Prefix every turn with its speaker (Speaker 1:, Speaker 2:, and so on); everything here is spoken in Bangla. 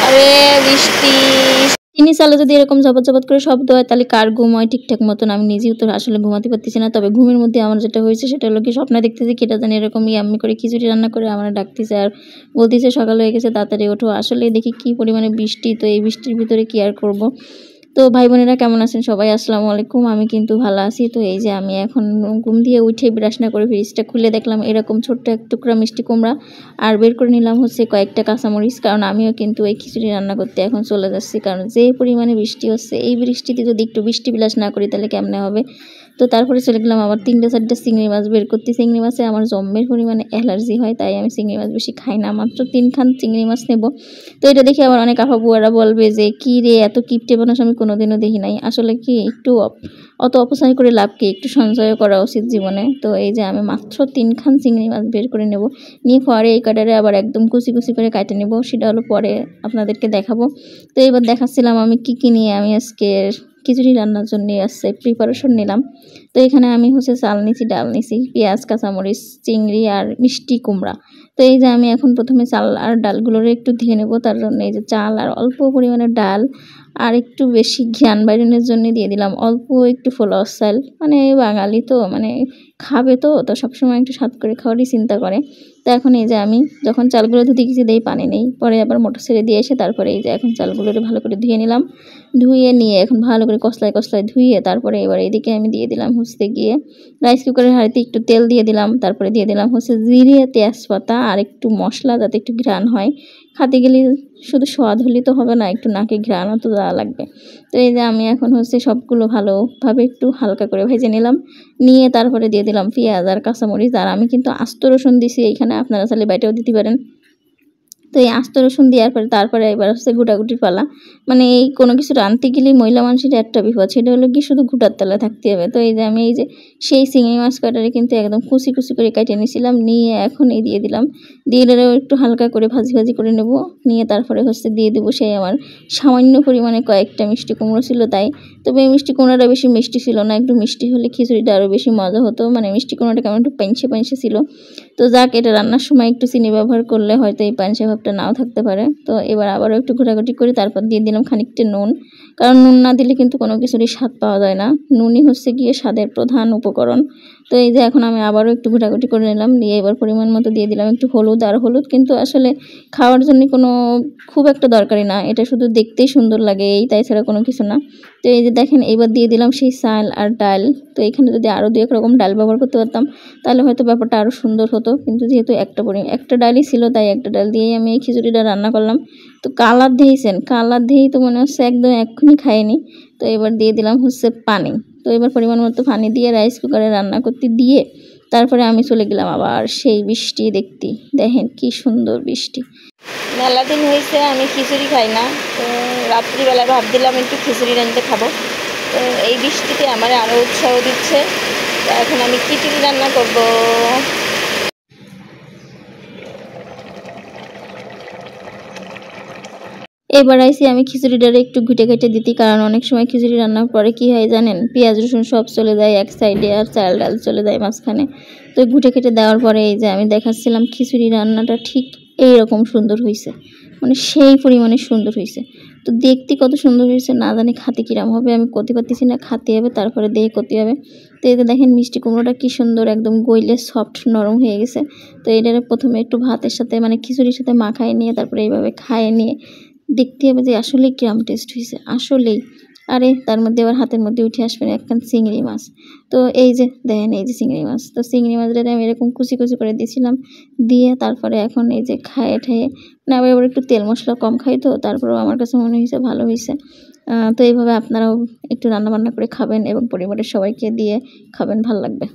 Speaker 1: আরে বৃষ্টি চিনি চালে যদি এরকম ঝপত ঝপত করে শব্দ হয় তাহলে কার ঘুম হয় ঠিকঠাক মতন। আমি নিজেও তো আসলে ঘুমাতে পারতেছি না। তবে ঘুমের মধ্যে আমার যেটা হয়েছে সেটা হলো কি, স্বপ্নে দেখতেছি কেটা জানি এরকম ইয়াম্মি করে খিচুড়ি রান্না করে আমার ডাকতেছে আর বলতেছে সকাল হয়ে গেছে তাড়াতাড়ি ওঠো। আসলে দেখি কি পরিমাণে বৃষ্টি, তো এই বৃষ্টির ভিতরে কি আর করব। তো ভাই বোনেরা কেমন আছেন সবাই? আসসালামু আলাইকুম। আমি কিন্তু ভালো আছি। তো এই যে আমি এখন ঘুম দিয়ে উঠে ব্রাশ না করে ফ্রিজটা খুলে দেখলাম এরকম ছোট্ট এক টুকরা মিষ্টি কুমড়া, আর বের করে নিলাম হচ্ছে কয়েকটা কাঁচামরিচ, কারণ আমিও কিন্তু এই খিচুড়ি রান্না করতে এখন চলে যাচ্ছি। কারণ যে পরিমাণে বৃষ্টি হচ্ছে, এই বৃষ্টিতে যদি একটু বৃষ্টি বিলাস না করি তাহলে কেমনে হবে। তো তারপরে চলে গেলাম আবার 3-4টা চিংড়ি মাছ বের করতে। চিংড়ি মাছে আমার জম্মের পরিমাণে অ্যালার্জি হয়, তাই আমি চিংড়ি মাছ বেশি খাই না। মাত্র 3 খান চিংড়ি মাছ নেব। তো এটা দেখে আবার অনেক আপা বুয়ারা বলবে যে কি রে, এত কিপটে মানুষ আমি কোনোদিনও দেখি নাই। আসলে কি, একটু অত অপচয় করে লাভ কি, একটু সঞ্চয় করা উচিত জীবনে। তো এই যে আমি মাত্র 3 খান চিংড়ি মাছ বের করে নেব, নিয়ে পরে এই কাটারে আবার একদম কুচি কুচি করে কাটে নেব, সেটা হলো পরে আপনাদেরকে দেখাবো। তো এবার দেখাচ্ছিলাম আমি কি নিয়ে আমি আজকে খিচুড়ি রান্নার জন্য আসছে প্রিপারেশন নিলাম। তো এখানে আমি হচ্ছে চাল নিছি, ডাল নিছি, পেঁয়াজ, কাঁচামরিচ, চিংড়ি আর মিষ্টি কুমড়া। তো এই যে আমি এখন প্রথমে চাল আর ডালগুলোর একটু ধুয়ে নেব। তার জন্য এই যে চাল আর অল্প পরিমাণে ডাল আর একটু বেশি ঘ্রাণ বাইরনের জন্য দিয়ে দিলাম অল্প একটু পোলাও চাল। মানে বাঙালি তো মানে খাবে, তো সবসময় একটু স্বাদ করে খাওয়ারই চিন্তা করে। তো এখন এই যে আমি যখন চালগুলো ধুতে গেছি দেই পানি নেই, পরে আবার মোটর ছেড়ে দিয়ে এসে তারপরে এই যে এখন চালগুলো ভালো করে ধুয়ে নিলাম। ধুয়ে নিয়ে এখন ভালো করে কষলায় কষলায় ধুয়ে তারপরে এবার এদিকে আমি দিয়ে দিলাম হচ্ছে গিয়ে রাইস কুকারের হাঁড়িতে একটু তেল দিয়ে দিলাম। তারপরে দিয়ে দিলাম হচ্ছে জিরে, তেজপাতা আর একটু মশলা, যাতে একটু ঘ্রাণ হয়। খাতে গেলে শুধু স্বাদ হলে তো হবে না, একটু নাকে ঘ্রাণও তো দেওয়া লাগবে। তো এই যে আমি এখন হচ্ছে সবগুলো ভালোভাবে একটু হালকা করে ভেজে নিলাম। নিয়ে তারপরে দিয়ে দিলাম পেঁয়াজ আর কাঁচামরিচ, আর আমি কিন্তু আস্ত রসুন দিছি এইখানে, আপনারা চাইলে বাইটাও দিতে পারেন। তো এই আস্ত রসুন দেওয়ার পরে তারপরে এবার হচ্ছে গুটাগুটির পালা। মানে এই কোনো কিছু রাঁধতে গেলেই মহিলা মানুষের একটা বিপদ, সেটা হলো কি শুধু গুটার তলা থাকতে হবে। তো এই যে আমি এই যে সেই চিংড়ি মাছ কাটারে কিন্তু একদম কুচি কুচি করে কেটে নিয়েছিলাম, নিয়ে এখন এই দিয়ে দিলাম। দিয়ে দিলেও একটু হালকা করে ভাজি ভাজি করে নেব। নিয়ে তারপরে হচ্ছে দিয়ে দেবো সেই আমার সামান্য পরিমাণে কয়েকটা মিষ্টি কুমড়ো ছিল তাই। তবে এই মিষ্টি কুমড়োটা বেশি মিষ্টি ছিল না, একটু মিষ্টি হলে খিচুড়িটা আরও বেশি মজা হতো। মানে মিষ্টি কুমড়োটা কেমন একটু পাইনসে পাইনসে ছিল। তো যাক, এটা রান্নার সময় একটু চিনি ব্যবহার করলে হয়তো এই পাইনসে ভাবটা নাও থাকতে পারে। তো এবার আবারও একটু ঘোটাঘুটি করে তারপর দিয়ে দিলাম খানিকটা নুন, কারণ নুন না দিলে কিন্তু কোনো কিছুরই স্বাদ পাওয়া যায় না। নুনই হচ্ছে গিয়ে স্বাদের প্রধান উপকরণ। তো এই যে এখন আমি আবারও একটু ঘোটাঘুটি করে নিলাম, দিয়ে এবার পরিমাণ মতো দিয়ে দিলাম একটু হলুদ। আর হলুদ কিন্তু আসলে খাওয়ার জন্য কোনো খুব একটা দরকারি না, এটা শুধু দেখতেই সুন্দর লাগে এই, তাই ছাড়া কোনো কিছু না। তো এই যে দেখেন এবার দিয়ে দিলাম সেই চাল আর ডাল। তো এখানে যদি আরও 2-1 রকম ডাল ব্যবহার করতে পারতাম তাহলে হয়তো ব্যাপারটা আরও সুন্দর হতো, কিন্তু যেহেতু একটা ডালই ছিল তাই একটা ডাল দিয়েই আমি এই খিচুড়িটা রান্না করলাম। তো কালার দিয়েছেন, কালার দিয়েই তো মনে হচ্ছে একদম এক্ষুনি খাইনি। তো এবার দিয়ে দিলাম হচ্ছে পানি। তো এবার পরিমাণ মতো পানি দিয়ে রাইস কুকারে রান্না করতে দিয়ে তারপরে আমি চলে গেলাম আবার সেই বৃষ্টি দেখতে। দেখেন কি সুন্দর বৃষ্টি। মেলা দিন হয়েছে আমি খিচুড়ি খাই না, তো রাত্রিবেলা ভাবছিলাম একটু খিচুড়ি রান্নাতে খাবো। তো এই বৃষ্টিতে আমার আরও উৎসাহ দিচ্ছে। তো এখন আমি খিচুড়ি রান্না করব। এবার আইসি আমি খিচুড়িটারে একটু ঘুটে ঘেটে দিতে, কারণ অনেক সময় খিচুড়ি রান্নার পরে কি হয় জানেন, পেঁয়াজ রসুন সব চলে যায় এক সাইডে আর চাল ডাল চলে যায় মাঝখানে। তো ঘুটে ঘেটে দেওয়ার পরে এই যে আমি দেখাচ্ছিলাম খিচুড়ি রান্নাটা ঠিক এইরকম সুন্দর হয়েছে, মানে সেই পরিমাণে সুন্দর হয়েছে। তো দেখতে কত সুন্দর হয়েছে না জানি খাতে কিরম হবে, আমি করতে পারতেছি না, খাতে হবে তারপরে দেখে করতে হবে। তো এই যে দেখেন মিষ্টি কুমড়োটা কি সুন্দর একদম গইলে সফট নরম হয়ে গেছে। তো এটারে প্রথমে একটু ভাতের সাথে মানে খিচুড়ির সাথে মাখায় নিয়ে তারপরে এইভাবে খাইয়ে নিয়ে দেখতে হবে যে আসলেই কিরম টেস্ট হয়েছে আসলেই। আরে তার মধ্যে আবার হাতের মধ্যে উঠে আসবে একখান চিংড়ি মাছ। তো এই যে দেখেন এই যে চিংড়ি মাছ, তো চিংড়ি মাছটা আমি এরকম কুচি কুচি করে দিয়েছিলাম, দিয়ে তারপরে এখন এই যে খাইয়ে ঠাইয়ে না, আবার এবার একটু তেল মশলা কম খাই, তো তারপরেও আমার কাছে মনে হয়েছে ভালো হয়েছে। তো এইভাবে আপনারাও একটু রান্না বান্না করে খাবেন এবং পরিবারের সবাইকে দিয়ে খাবেন, ভালো লাগবে।